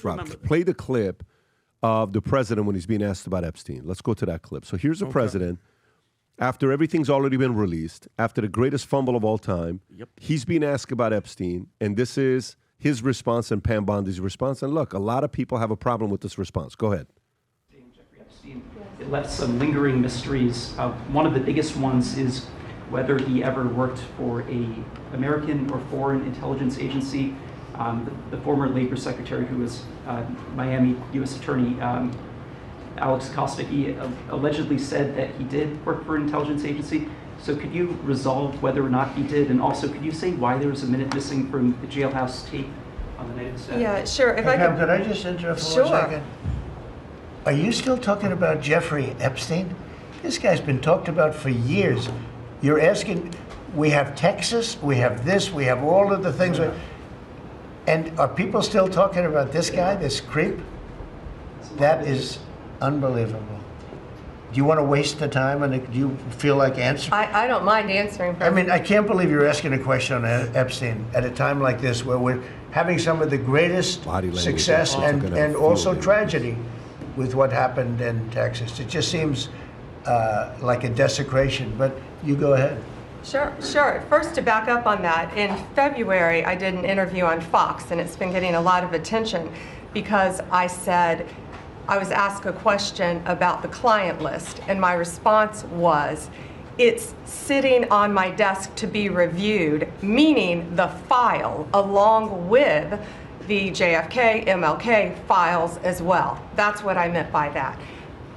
Rob. Play the clip of the president when he's being asked about Epstein. Let's go to that clip. So here's the president. After everything's already been released, after the greatest fumble of all time, he's being asked about Epstein, and this is his response and Pam Bondi's response. And look, a lot of people have a problem with this response. Go ahead. Jeffrey Epstein, it left some lingering mysteries. One of the biggest ones is whether he ever worked for an American or foreign intelligence agency. The former Labor Secretary, who was Miami U.S. Attorney Alex Acosta, he allegedly said that he did work for an intelligence agency. So could you resolve whether or not he did? And also, could you say why there was a minute missing from the jailhouse tape on the night of the stabbing? Yeah, sure. If could I just interrupt for 1 second? Are you still talking about Jeffrey Epstein? This guy's been talked about for years. You're asking, we have Texas, we have this, we have all of the things. And are people still talking about this guy, this creep? That is unbelievable. Do you want to waste the time, and do you feel like answering? I don't mind answering. I mean, I can't believe you're asking a question on Epstein at a time like this, where we're having some of the greatest success and also tragedy with what happened in Texas. It just seems like a desecration, but you go ahead. Sure. First, to back up on that, in February, I did an interview on Fox, and it's been getting a lot of attention because I said, I was asked a question about the client list, and my response was, it's sitting on my desk to be reviewed, meaning the file along with the JFK, MLK files as well. That's what I meant by that.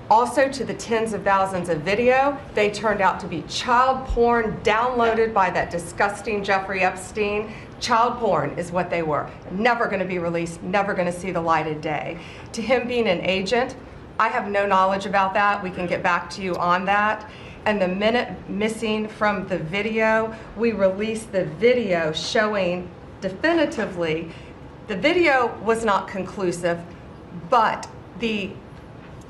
Also, to the tens of thousands of video, they turned out to be child porn downloaded by that disgusting Jeffrey Epstein. Child porn is what they were. Never going to be released, never going to see the light of day. To him being an agent, I have no knowledge about that. We can get back to you on that. And the minute missing from the video, we released the video showing definitively, the video was not conclusive, but the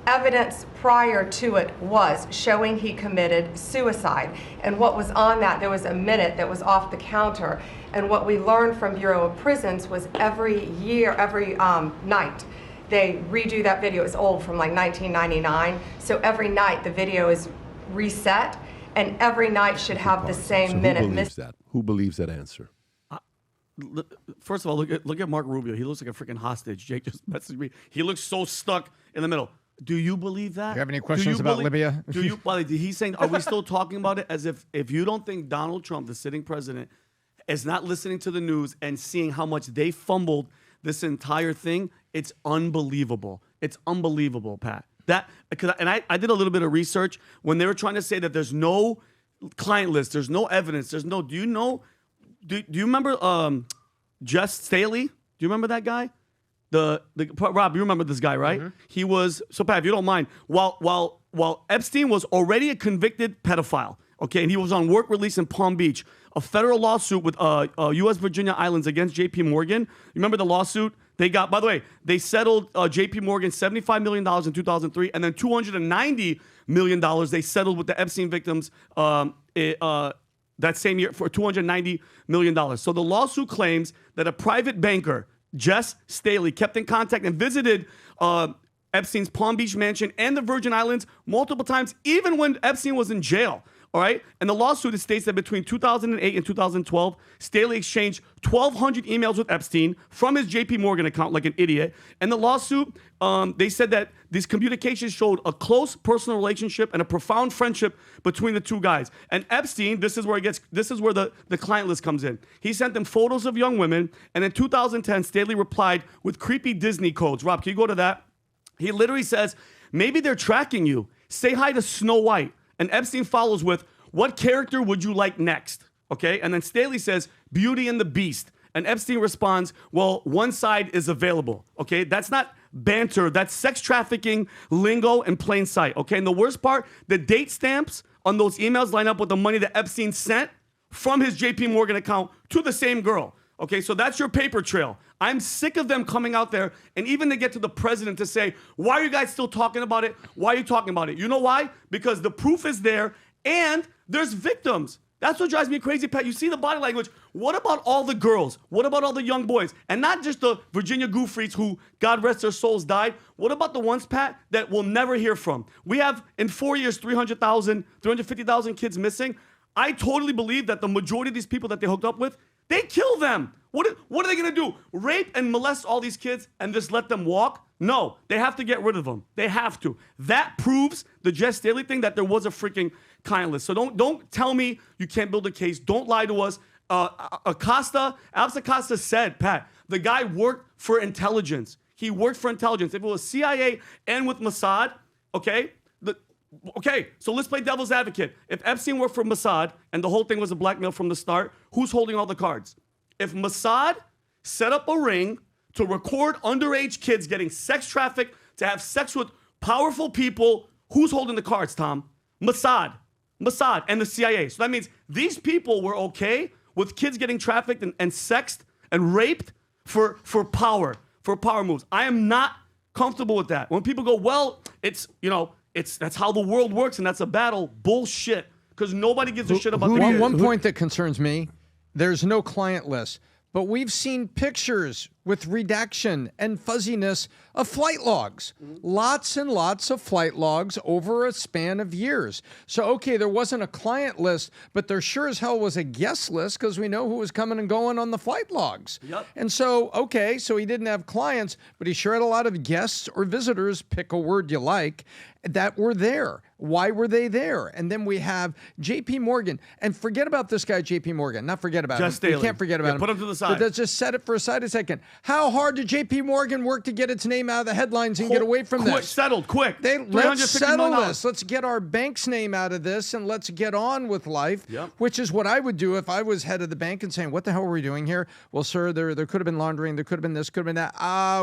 evidence prior to it was showing he committed suicide. And what was on that, there was a minute that was off the counter. And what we learned from Bureau of Prisons was every night, they redo that video. It's old, from like 1999. So every night the video is reset, and every night should have the same minute. Who believes that answer? First of all, look at Mark Rubio. He looks like a freaking hostage. Jake just messaged me. He looks so stuck in the middle. Do you believe that? Do you have any questions about Libya? He's saying, are we still talking about it as if you don't think Donald Trump, the sitting president, is not listening to the news and seeing how much they fumbled this entire thing? It's unbelievable. It's unbelievable, Pat. I did a little bit of research when they were trying to say that there's no client list, there's no evidence, do you remember Jess Staley? Do you remember that guy? Rob, you remember this guy, right? Mm-hmm. He was, so Pat, if you don't mind, while Epstein was already a convicted pedophile, okay, and he was on work release in Palm Beach, a federal lawsuit with U.S. Virginia Islands against J.P. Morgan. You remember the lawsuit? They got, by the way, they settled J.P. Morgan $75 million in 2003, and then $290 million they settled with the Epstein victims that same year for $290 million. So the lawsuit claims that a private banker, Jess Staley, kept in contact and visited Epstein's Palm Beach mansion and the Virgin Islands multiple times, even when Epstein was in jail. All right. And the lawsuit states that between 2008 and 2012, Staley exchanged 1,200 emails with Epstein from his JP Morgan account like an idiot. And the lawsuit, they said that these communications showed a close personal relationship and a profound friendship between the two guys. And Epstein, this is where the client list comes in. He sent them photos of young women. And in 2010, Staley replied with creepy Disney codes. Rob, can you go to that? He literally says, maybe they're tracking you. Say hi to Snow White. And Epstein follows with, what character would you like next? Okay, and then Staley says, Beauty and the Beast. And Epstein responds, well, one side is available. Okay, that's not banter. That's sex trafficking, lingo, in plain sight. Okay, and the worst part, the date stamps on those emails line up with the money that Epstein sent from his JP Morgan account to the same girl. Okay, so that's your paper trail. I'm sick of them coming out there, and even to get to the president to say, why are you guys still talking about it? Why are you talking about it? You know why? Because the proof is there, and there's victims. That's what drives me crazy, Pat. You see the body language. What about all the girls? What about all the young boys? And not just the Virginia Goofreets who, God rest their souls, died. What about the ones, Pat, that we'll never hear from? We have, in 4 years, 350,000 kids missing. I totally believe that the majority of these people that they hooked up with, they kill them. What are they going to do? Rape and molest all these kids and just let them walk? No, they have to get rid of them. They have to. That proves the Jess Staley thing, that there was a freaking client list. So don't tell me you can't build a case. Don't lie to us. Alex Acosta said, Pat, the guy worked for intelligence. He worked for intelligence. If it was CIA and with Mossad, okay, so let's play devil's advocate. If Epstein worked for Mossad and the whole thing was a blackmail from the start, who's holding all the cards? If Mossad set up a ring to record underage kids getting sex trafficked, to have sex with powerful people, who's holding the cards, Tom? Mossad and the CIA. So that means these people were okay with kids getting trafficked and sexed and raped for power moves. I am not comfortable with that. When people go, well, that's how the world works and that's a battle. Bullshit. Because nobody gives a shit about the kids. One point that concerns me, there's no client list, but we've seen pictures with redaction and fuzziness of flight logs. Lots and lots of flight logs over a span of years. So, okay, there wasn't a client list, but there sure as hell was a guest list because we know who was coming and going on the flight logs. Yep. And so, okay, so he didn't have clients, but he sure had a lot of guests or visitors, pick a word you like, that were there. Why were they there? And then we have J.P. Morgan. And forget about this guy, J.P. Morgan. Not forget about him. Staley. You can't forget about him. Put him to the side. But let's just set it for aside a second. How hard did J.P. Morgan work to get its name out of the headlines and get away from this? Settled, quick. Let's settle this. Let's get our bank's name out of this and let's get on with life, which is what I would do if I was head of the bank and saying, what the hell were we doing here? Well, sir, there could have been laundering. There could have been this, could have been that.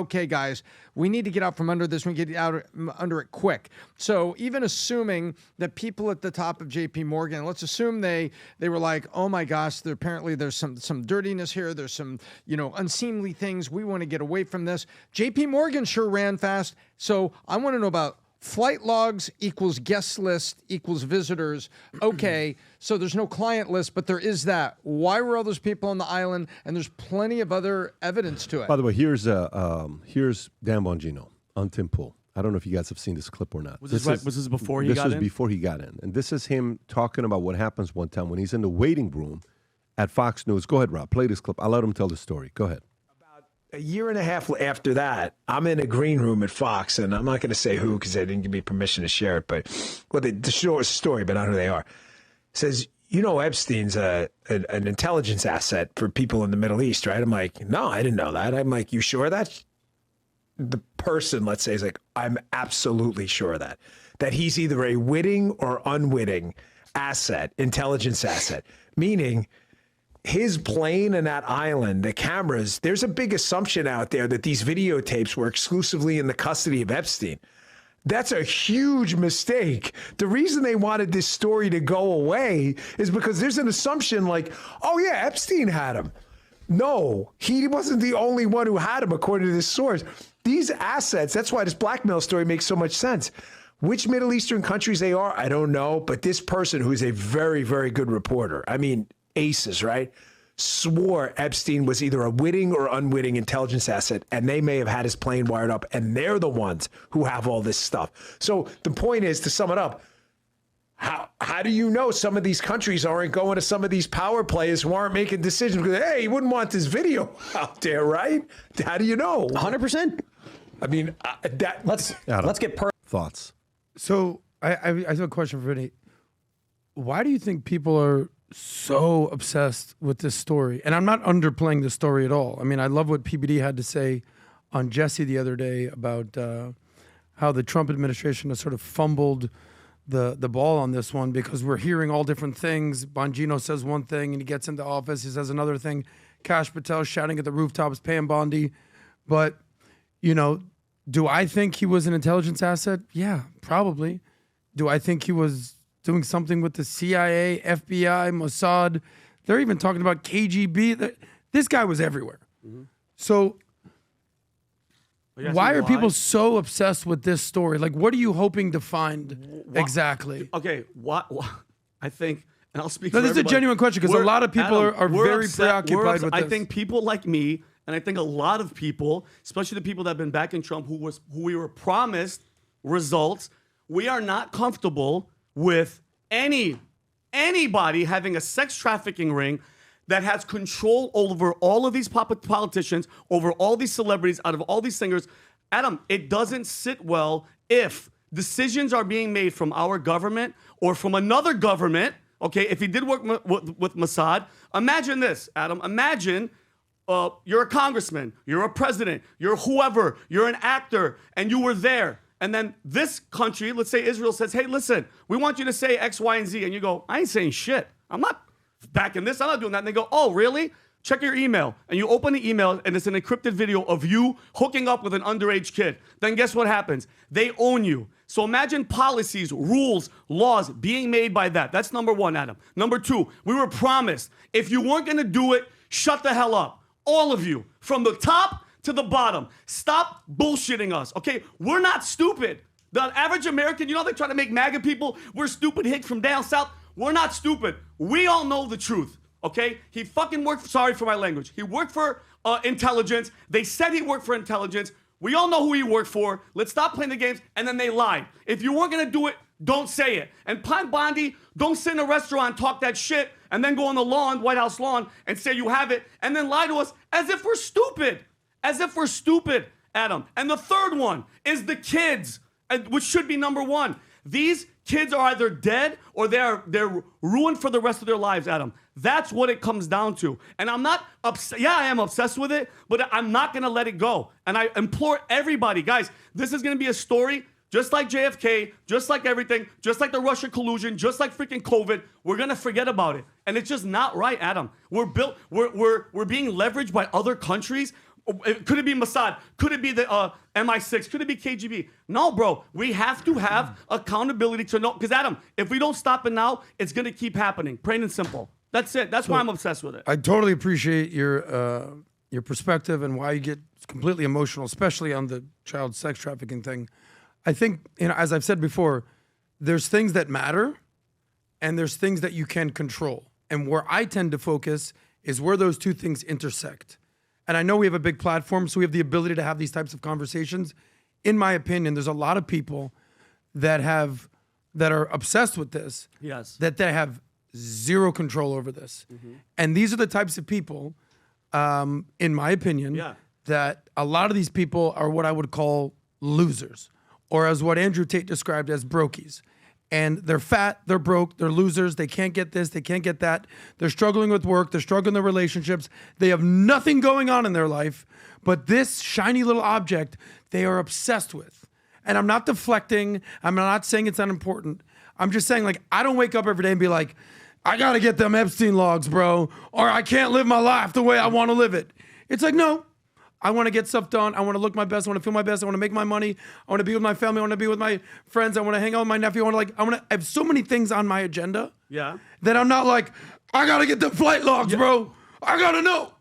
Okay, guys, we need to get out from under this. We get out under it quick. So even assuming that people at the top of J.P. Morgan, let's assume they were like, oh my gosh, there's some dirtiness here. There's some, unseemly things. We want to get away from this. J.P. Morgan sure ran fast. So I want to know about flight logs equals guest list equals visitors. Okay, so there's no client list, but there is that. Why were all those people on the island? And there's plenty of other evidence to it. By the way, here's Dan Bongino on Tim Pool. I don't know if you guys have seen this clip or not. Was this before he got in? This was before he got in. And this is him talking about what happens one time when he's in the waiting room at Fox News. Go ahead, Rob. Play this clip. I'll let him tell the story. Go ahead. A year and a half after that, I'm in a green room at Fox, and I'm not going to say who because they didn't give me permission to share it, but the short story, but not who they are. It says, Epstein's an intelligence asset for people in the Middle East, right? I'm like, no, I didn't know that. I'm like, you sure of that? The person, let's say, is like, I'm absolutely sure of that. That he's either a witting or unwitting asset, intelligence asset, meaning his plane and that island, the cameras, there's a big assumption out there that these videotapes were exclusively in the custody of Epstein. That's a huge mistake. The reason they wanted this story to go away is because there's an assumption like, oh yeah, Epstein had him. No, he wasn't the only one who had him, according to this source. These assets, that's why this blackmail story makes so much sense. Which Middle Eastern countries they are, I don't know. But this person, who is a very, very good reporter, I mean, aces, right? Swore Epstein was either a witting or unwitting intelligence asset, and they may have had his plane wired up, and they're the ones who have all this stuff. So the point is, to sum it up, how do you know some of these countries aren't going to some of these power players who aren't making decisions because, hey, you wouldn't want this video out there, right? How do you know? 100%. I mean, let's get thoughts. So I have a question for Vinny. Why do you think people are so obsessed with this story? And I'm not underplaying the story at all. I mean, I love what PBD had to say on Jesse the other day about how the Trump administration has sort of fumbled the ball on this one, because we're hearing all different things. Bongino says one thing and he gets into office, he says another thing. Kash Patel shouting at the rooftops, paying Bondi. But, do I think he was an intelligence asset? Yeah, probably. Do I think he was doing something with the CIA, FBI, Mossad? They're even talking about KGB. This guy was everywhere. Mm-hmm. So why are people so obsessed with this story? Like, what are you hoping to find exactly? Okay, what I think and I'll speak No, for this is a everybody. genuine question because a We're- lot of people Adam, are we're very upset. preoccupied with I this. think people like me, and I think a lot of people, especially the people that have been backing Trump, who we were promised results, we are not comfortable with anybody having a sex trafficking ring that has control over all of these politicians, over all these celebrities, out of all these singers. Adam, it doesn't sit well if decisions are being made from our government or from another government. Okay, if he did work with Mossad, imagine this, Adam. Imagine you're a congressman, you're a president, you're whoever, you're an actor, and you were there. And then this country, let's say Israel, says, hey, listen, we want you to say X, Y, and Z. And you go, I ain't saying shit. I'm not backing this. I'm not doing that. And they go, oh, really? Check your email. And you open the email, and it's an encrypted video of you hooking up with an underage kid. Then guess what happens? They own you. So imagine policies, rules, laws being made by that. That's number one, Adam. Number two, we were promised if you weren't going to do it, shut the hell up. All of you, from the top to the bottom. Stop bullshitting us, okay? We're not stupid. The average American, you know, they try to make MAGA people, we're stupid hick from down south. We're not stupid. We all know the truth, okay? He fucking worked, sorry for my language. He worked for intelligence. They said he worked for intelligence. We all know who he worked for. Let's stop playing the games. And then they lied. If you weren't going to do it, don't say it. And Pine Bondi, don't sit in a restaurant, talk that shit, and then go on the lawn, White House lawn, and say you have it, and then lie to us as if we're stupid. As if we're stupid, Adam. And the third one is the kids, which should be number one. These kids are either dead or they're ruined for the rest of their lives, Adam. That's what it comes down to. And I'm not upset. Yeah, I am obsessed with it, but I'm not going to let it go. And I implore everybody, guys, this is going to be a story just like JFK, just like everything, just like the Russia collusion, just like freaking COVID. We're going to forget about it. And it's just not right, Adam. We're being leveraged by other countries. Could it be Mossad? Could it be the MI6? Could it be KGB? No, bro. We have to have accountability to know. Because, Adam, if we don't stop it now, it's going to keep happening. Plain and simple. That's it. That's why I'm obsessed with it. I totally appreciate your perspective and why you get completely emotional, especially on the child sex trafficking thing. I think, you know, as I've said before, there's things that matter and there's things that you can control. And where I tend to focus is where those two things intersect. And I know we have a big platform, so we have the ability to have these types of conversations. In my opinion, there's a lot of people that are obsessed with this. Yes. That they have zero control over this. Mm-hmm. And these are the types of people, in my opinion, that a lot of these people are what I would call losers, or as what Andrew Tate described as brokies. And they're fat, they're broke, they're losers, they can't get this, they can't get that. They're struggling with work, they're struggling in their relationships. They have nothing going on in their life, but this shiny little object they are obsessed with. And I'm not deflecting, I'm not saying it's unimportant. I'm just saying, like, I don't wake up every day and be like, I gotta get them Epstein logs, bro, or I can't live my life the way I wanna live it. It's like, no. I want to get stuff done. I want to look my best. I want to feel my best. I want to make my money. I want to be with my family. I want to be with my friends. I want to hang out with my nephew. I have so many things on my agenda. Yeah. That I'm not like, I got to get the flight logs, bro. I got to know.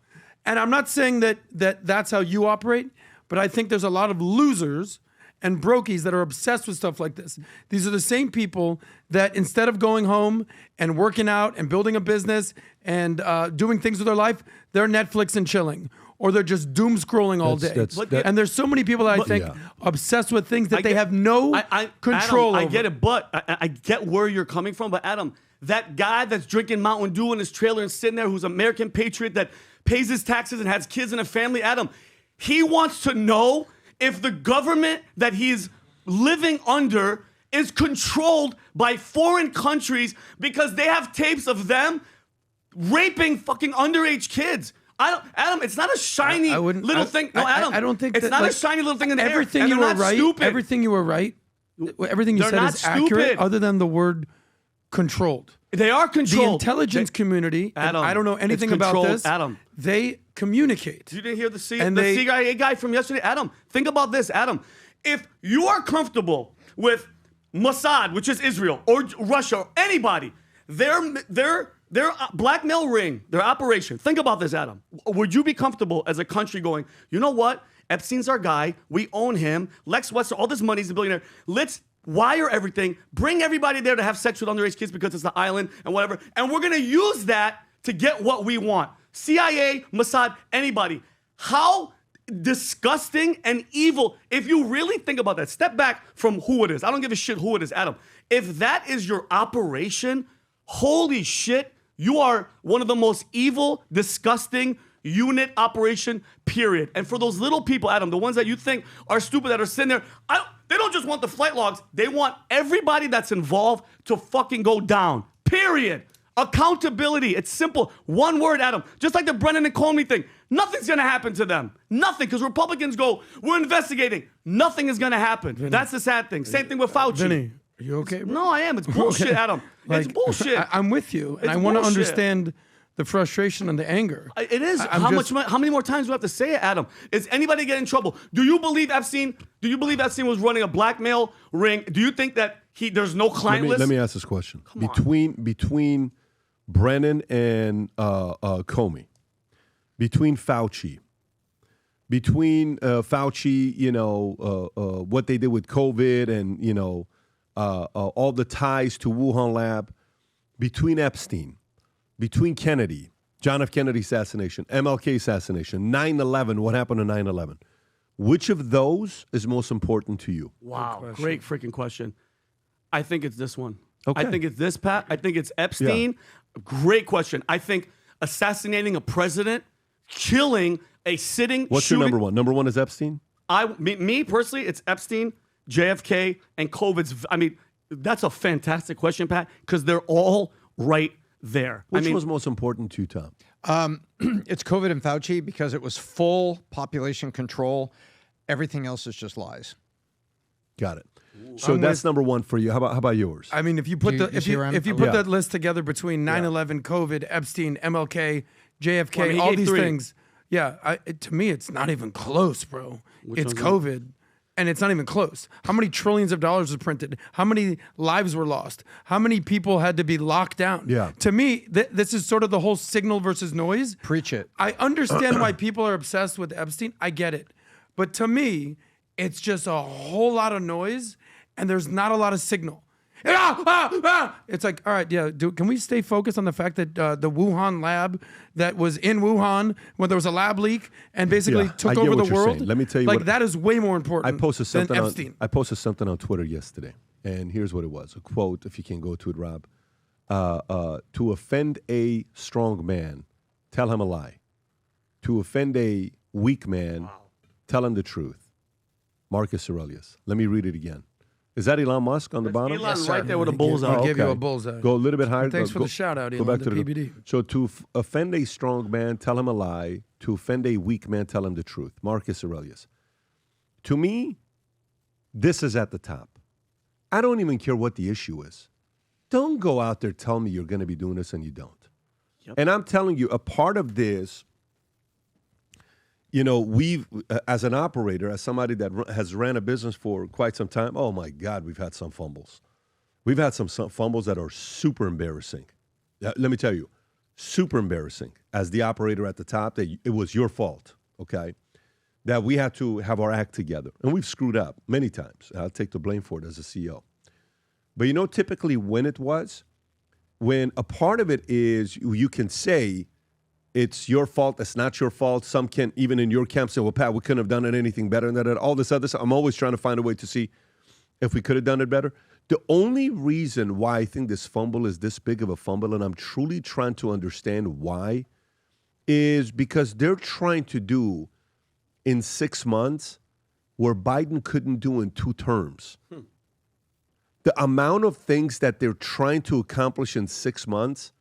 And I'm not saying that that's how you operate, but I think there's a lot of losers and brokies that are obsessed with stuff like this. These are the same people that instead of going home and working out and building a business and doing things with their life, they're Netflix and chilling. Or they're just doom scrolling all day. And there's so many people that I think obsessed with things that they have no control Adam, over. I get it, but I get where you're coming from. But Adam, that guy that's drinking Mountain Dew in his trailer and sitting there who's an American patriot that pays his taxes and has kids and a family, Adam, he wants to know if the government that he's living under is controlled by foreign countries because they have tapes of them raping fucking underage kids. Adam, it's not a shiny little thing. No, Adam, I don't think it's that, not like, a shiny little thing in the everything air. You were right. Stupid. Everything you were right. Everything you said is accurate, other than the word controlled. They are controlled. The intelligence community. Adam, I don't know anything about this. Adam, they communicate. You didn't hear the CIA guy from yesterday, Adam. Think about this, Adam. If you are comfortable with Mossad, which is Israel, or Russia, or anybody, their blackmail ring, their operation. Think about this, Adam. Would you be comfortable as a country going, you know what? Epstein's our guy. We own him. Lex Wester, all this money, he's a billionaire. Let's wire everything, bring everybody there to have sex with underage kids because it's the island and whatever, and we're going to use that to get what we want. CIA, Mossad, anybody. How disgusting and evil. If you really think about that, step back from who it is. I don't give a shit who it is, Adam. If that is your operation, holy shit, you are one of the most evil, disgusting unit operation, period. And for those little people, Adam, the ones that you think are stupid that are sitting there, they don't just want the flight logs. They want everybody that's involved to fucking go down, period. Accountability. It's simple. One word, Adam. Just like the Brennan and Comey thing. Nothing's going to happen to them. Nothing. Because Republicans go, we're investigating. Nothing is going to happen. Vinny, that's the sad thing. Same thing with Fauci. Vinny, are you okay, bro? No, I am. It's bullshit, Okay. Adam. It's bullshit. I'm with you. And It's I want to bullshit. understand the frustration and the anger. It is. I'm How many more times do we have to say it, Adam? Is anybody getting in trouble? Do you believe Epstein was running a blackmail ring? Do you think that there's no client list? Let me ask this question. Between Brennan and Comey, between Fauci, what they did with COVID and, all the ties to Wuhan lab, between Epstein, between Kennedy, John F. Kennedy assassination, MLK assassination, 9/11, what happened to 9/11? Which of those is most important to you? Wow, great freaking question. I think it's this one. Okay. I think it's this, Pat. I think it's Epstein. Yeah. Great question. I think assassinating a president, killing a sitting What's shooting, your number one? Number one is Epstein? Me personally, it's Epstein, JFK, and COVID's. I mean, that's a fantastic question, Pat, because they're all right there. Which was most important to you, Tom? It's COVID and Fauci because it was full population control. Everything else is just lies. Got it. So that's number one for you. How about yours? I mean, if you put if you put Yeah. that list together between 9/11, COVID, Epstein, MLK, JFK, Well, I mean, he all gave these 3. things, to me, it's not even close, bro. It's COVID, and it's not even close. How many trillions of dollars was printed? How many lives were lost? How many people had to be locked down? Yeah. To me, this is sort of the whole signal versus noise. Preach it. I understand why people are obsessed with Epstein. I get it. But to me, it's just a whole lot of noise and there's not a lot of signal. It's like, all right, can we stay focused on the fact that the Wuhan lab that was in Wuhan when there was a lab leak and basically I took get over what the you're world? saying. Let me tell you like what- that is way more important I posted something than Epstein. I posted something on Twitter yesterday, and here's what it was. A quote, if you can go to it, Rob. To offend a strong man, tell him a lie. To offend a weak man, tell him the truth. Marcus Aurelius. Let me read it again. Is that Elon Musk on the bottom? Elon right there with a bullseye. I'll give you okay. a bullseye. Go a little bit higher. Thanks for go, the shout out, Go Elon, back the to PBD. So to offend a strong man, tell him a lie. To offend a weak man, tell him the truth. Marcus Aurelius. To me, this is at the top. I don't even care what the issue is. Don't go out there telling me you're going to be doing this and you don't. Yep. And I'm telling you, a part of this, we've, as an operator, as somebody that has ran a business for quite some time, oh my God, we've had some fumbles. We've had some fumbles that are super embarrassing. Let me tell you, super embarrassing. As the operator at the top, that it was your fault, okay? That we had to have our act together. And we've screwed up many times. I'll take the blame for it as a CEO. But typically when a part of it is you can say it's your fault, it's not your fault. Some can, even in your camp, say, well, Pat, we couldn't have done it anything better than that. All this other stuff. I'm always trying to find a way to see if we could have done it better. The only reason why I think this fumble is this big of a fumble, and I'm truly trying to understand why, is because they're trying to do in 6 months where Biden couldn't do in 2 terms. The amount of things that they're trying to accomplish in 6 months,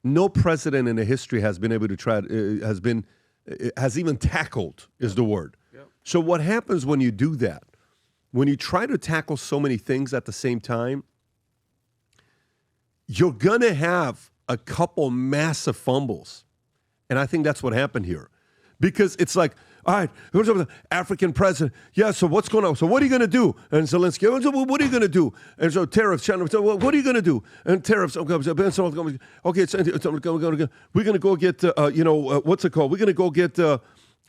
no president in the history has been able to has even tackled, is the word. Yep. So what happens when you do that? When you try to tackle so many things at the same time, you're going to have a couple massive fumbles. And I think that's what happened here. Because it's like, all right, here's the African president. Yeah, so what's going on? So what are you going to do? And Zelensky, what are you going to do? And so tariffs, China, so what are you going to do? And tariffs, okay, we're going to go get, what's it called? We're going to go get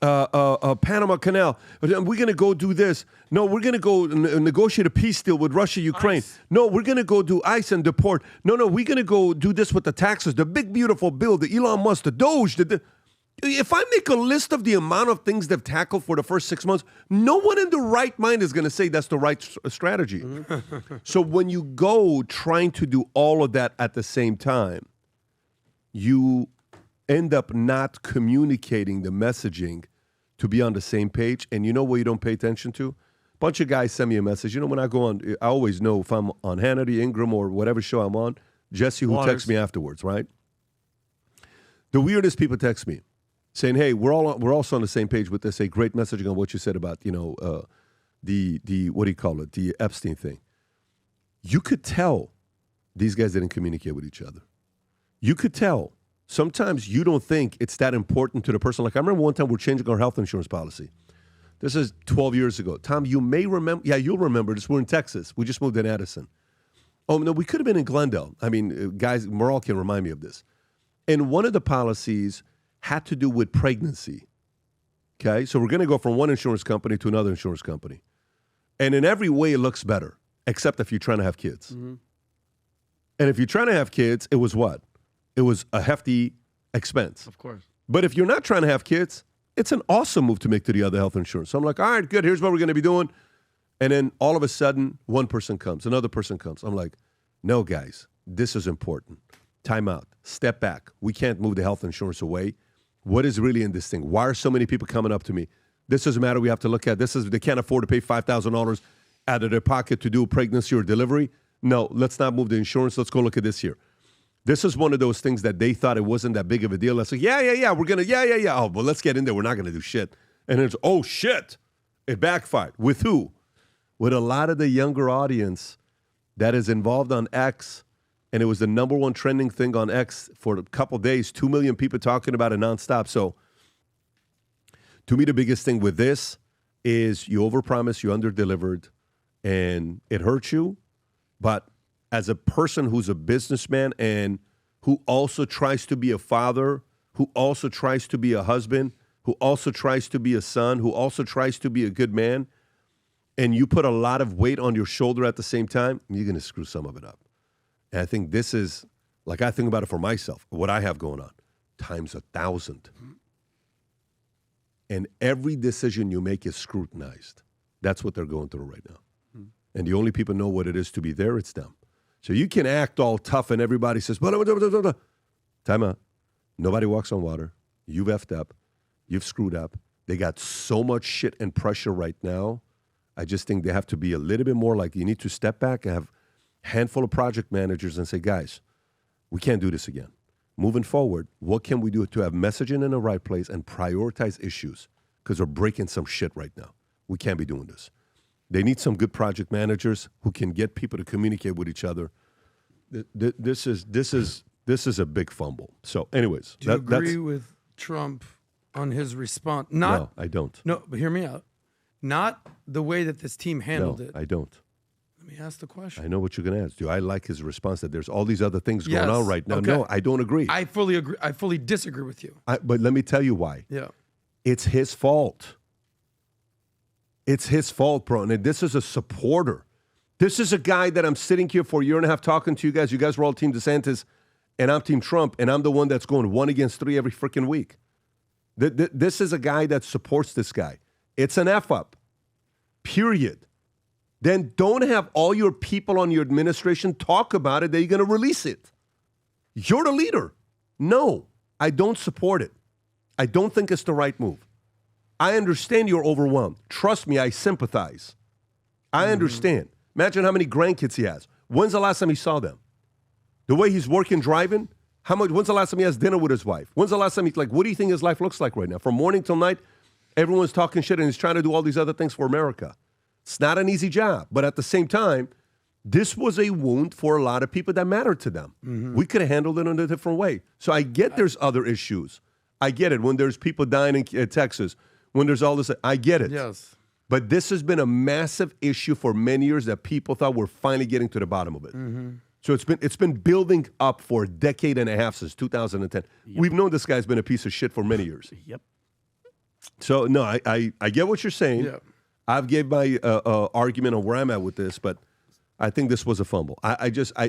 Panama Canal. We're going to go do this. No, we're going to go negotiate a peace deal with Russia, Ukraine. No, we're going to go do ICE and deport. No, we're going to go do this with the taxes, the big, beautiful bill, the Elon Musk, the Doge. If I make a list of the amount of things they've tackled for the first 6 months, no one in the right mind is going to say that's the right strategy. So when you go trying to do all of that at the same time, you end up not communicating the messaging to be on the same page. And you know what you don't pay attention to? A bunch of guys send me a message. You know, when I go on, I always know if I'm on Hannity, Ingram, or whatever show I'm on, Jesse, who texts me afterwards, right? The weirdest people text me saying, hey, we're also on the same page with this, a great messaging on what you said about, the what do you call it, the Epstein thing. You could tell these guys didn't communicate with each other. You could tell. Sometimes you don't think it's that important to the person. Like I remember one time we're changing our health insurance policy. This is 12 years ago. Tom, you may remember. Yeah, you'll remember this. We're in Texas. We just moved in Addison. Oh, no, we could have been in Glendale. I mean, guys, Moral can remind me of this. And one of the policies had to do with pregnancy. Okay, so we're going to go from one insurance company to another insurance company. And in every way, it looks better, except if you're trying to have kids. Mm-hmm. And if you're trying to have kids, it was what? It was a hefty expense. Of course. But if you're not trying to have kids, it's an awesome move to make to the other health insurance. So I'm like, all right, good. Here's what we're going to be doing. And then all of a sudden, one person comes, another person comes. I'm like, no, guys, this is important. Time out. Step back. We can't move the health insurance away. What is really in this thing? Why are so many people coming up to me? This is a matter we have to look at. They can't afford to pay $5,000 out of their pocket to do a pregnancy or delivery. No, let's not move the insurance. Let's go look at this here. This is one of those things that they thought it wasn't that big of a deal. Let's say, yeah, we're going to, Oh, but let's get in there. We're not going to do shit. And it's, oh, shit. It backfired. With who? With a lot of the younger audience that is involved on X. And it was the number one trending thing on X for a couple days. 2 million people talking about it nonstop. So to me, the biggest thing with this is you overpromised, you underdelivered, and it hurts you. But as a person who's a businessman and who also tries to be a father, who also tries to be a husband, who also tries to be a son, who also tries to be a good man, and you put a lot of weight on your shoulder at the same time, you're going to screw some of it up. And I think this is, like I think about it for myself, what I have going on, times 1,000. And every decision you make is scrutinized. That's what they're going through right now. And the only people know what it is to be there, it's them. So you can act all tough and everybody says, time out. Nobody walks on water. You've effed up. You've screwed up. They got so much shit and pressure right now. I just think they have to be a little bit more like, you need to step back and have a handful of project managers and say, guys, we can't do this again. Moving forward, what can we do to have messaging in the right place and prioritize issues? Because we're breaking some shit right now. We can't be doing this. They need some good project managers who can get people to communicate with each other. This is a big fumble. So, anyways, do you agree with Trump on his response? No, I don't. No, but hear me out. Not the way that this team handled it. I don't. Let me ask the question. I know what you're going to ask. Do I like his response that there's all these other things going on right now? Okay. No, I don't agree. I fully agree. I fully disagree with you. But let me tell you why. Yeah. It's his fault. It's his fault, bro. And this is a supporter. This is a guy that I'm sitting here for a year and a half talking to you guys. You guys were all Team DeSantis, and I'm Team Trump, and I'm the one that's going 1 against 3 every freaking week. This is a guy that supports this guy. It's an F-up, period. Then don't have all your people on your administration talk about it that you're going to release it. You're the leader. No, I don't support it. I don't think it's the right move. I understand you're overwhelmed. Trust me, I sympathize. I understand. Imagine how many grandkids he has. When's the last time he saw them? The way he's working, driving? When's the last time he has dinner with his wife? When's the last time what do you think his life looks like right now? From morning till night, everyone's talking shit and he's trying to do all these other things for America. It's not an easy job. But at the same time, this was a wound for a lot of people that mattered to them. We could have handled it in a different way. So I get there's other issues. I get it. When there's people dying in Texas, when there's all this, I get it. Yes. But this has been a massive issue for many years that people thought we're finally getting to the bottom of it. So it's been building up for a decade and a half since 2010. We've known this guy's been a piece of shit for many years. So no, I get what you're saying. Yeah. I've gave my argument on where I'm at with this, but I think this was a fumble.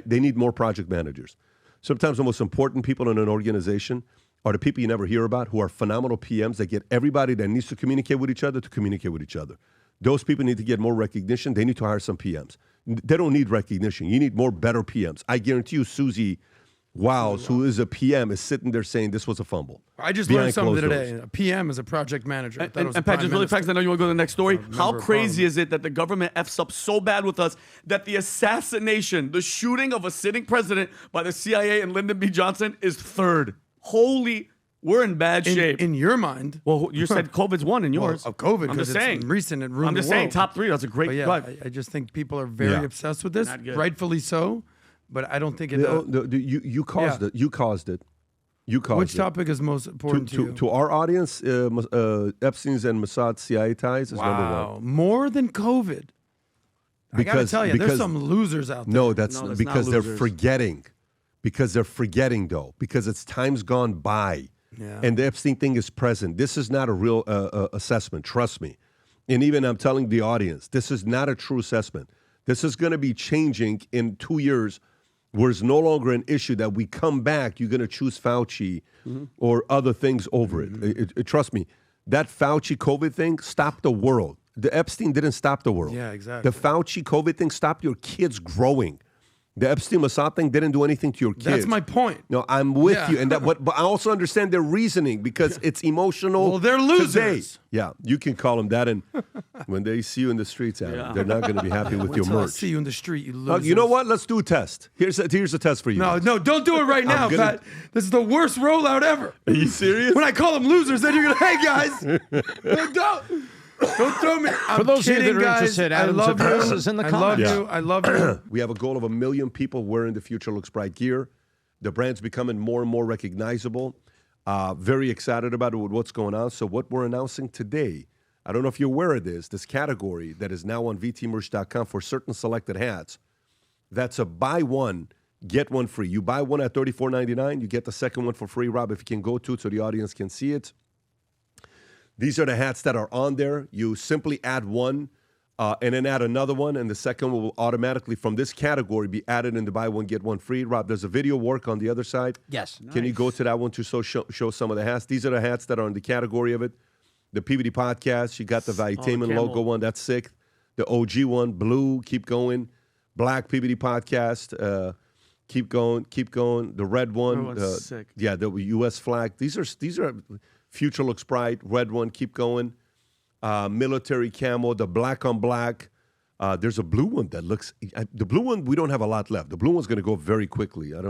They need more project managers. Sometimes the most important people in an organization are the people you never hear about, who are phenomenal PMs that get everybody that needs to communicate with each other to communicate with each other. Those people need to get more recognition. They need to hire some PMs. They don't need recognition. You need more better PMs. I guarantee you, Susie Wiles, who is a PM, is sitting there saying this was a fumble. I just learned something today. A PM is a project manager. And Pat, just really fast, I know you want to go to the next story. How crazy is it that the government F's up so bad with us that the assassination, the shooting of a sitting president by the CIA and Lyndon B. Johnson is third? Holy, we're in bad shape. In your mind. Well, you said COVID's one in yours. Well, COVID, I'm just it's saying. recent and ruined I'm just the saying, world. top three. That's a great drive. I just think people are very obsessed with this, Not good. rightfully so. But I don't think it. You caused it. You caused it. You caused Which it. topic is most important to you? To our audience, Epstein's and Mossad CIA ties is number one. More than COVID. I gotta tell you, there's some losers out there. No, that's No, because not they're losers. forgetting. Because they're forgetting, though. Because it's time's gone by. Yeah. And the Epstein thing is present. This is not a real assessment, trust me. And even I'm telling the audience, this is not a true assessment. This is going to be changing in 2 years, where it's no longer an issue that we come back, you're going to choose Fauci or other things over it. Trust me, that Fauci COVID thing stopped the world. The Epstein didn't stop the world. Yeah, exactly. The Fauci COVID thing stopped your kids growing. The Epstein Mossad thing didn't do anything to your kids. That's my point. No, I'm with you, and but I also understand their reasoning because it's emotional. Well, they're losers. Today. Yeah, you can call them that, and when they see you in the streets, Adam, they're not going to be happy with your Until I merch. see you in the street, you losers. You know what? Let's do a test. Here's a test for you. No, don't do it right now, Pat. This is the worst rollout ever. Are you serious? When I call them losers, then you're gonna, hey guys, don't throw me. For those of you that are interested, Adam's address is in the comments. I love you. We have a goal of 1 million people wearing the Future Looks Bright gear. The brand's becoming more and more recognizable. Very excited about it with what's going on. So what we're announcing today, I don't know if you're aware of this category that is now on vtmerch.com for certain selected hats. That's a buy one, get one free. You buy one at $34.99, you get the second one for free. Rob, if you can go to it so the audience can see it. These are the hats that are on there. You simply add one and then add another one, and the second one will automatically, from this category, be added in the buy one, get one free. Rob, there's a video work on the other side. Yes. Can you go to that one to show some of the hats? These are the hats that are in the category of it. The PBD Podcast, you got the Valuetainment logo one. That's sick. The OG one, blue, keep going. Black PBD Podcast, keep going. The red one. Sick. Yeah, the U.S. flag. These are Future Looks Bright. Red one, keep going. Military camo, the black on black. There's a blue one that looks. The blue one, we don't have a lot left. The blue one's going to go very quickly. I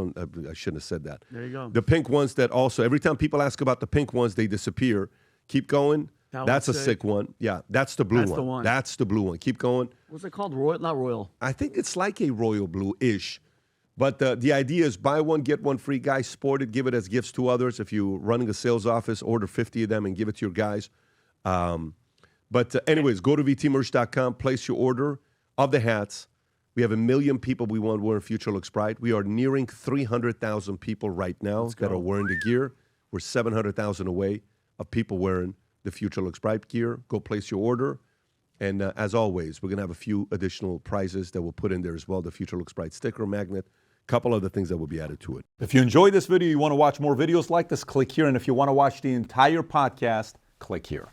shouldn't have said that. There you go. The pink ones that also, every time people ask about the pink ones, they disappear. Keep going. That's a sick one. Yeah, that's the blue one. That's the one. That's the blue one. Keep going. What's it called? Royal? Not royal. I think it's like a royal blue-ish. But the idea is buy one, get one free. Guys, sport it, give it as gifts to others. If you're running a sales office, order 50 of them and give it to your guys. Anyways, go to vtmerch.com, place your order of the hats. We have 1 million people we want wearing Future Looks Bright. We are nearing 300,000 people right now that are wearing the gear. We're 700,000 away of people wearing the Future Looks Bright gear. Go place your order. And as always, we're going to have a few additional prizes that we'll put in there as well. The Future Looks Bright sticker, magnet, a couple other things that will be added to it. If you enjoyed this video, you want to watch more videos like this, click here. And if you want to watch the entire podcast, click here.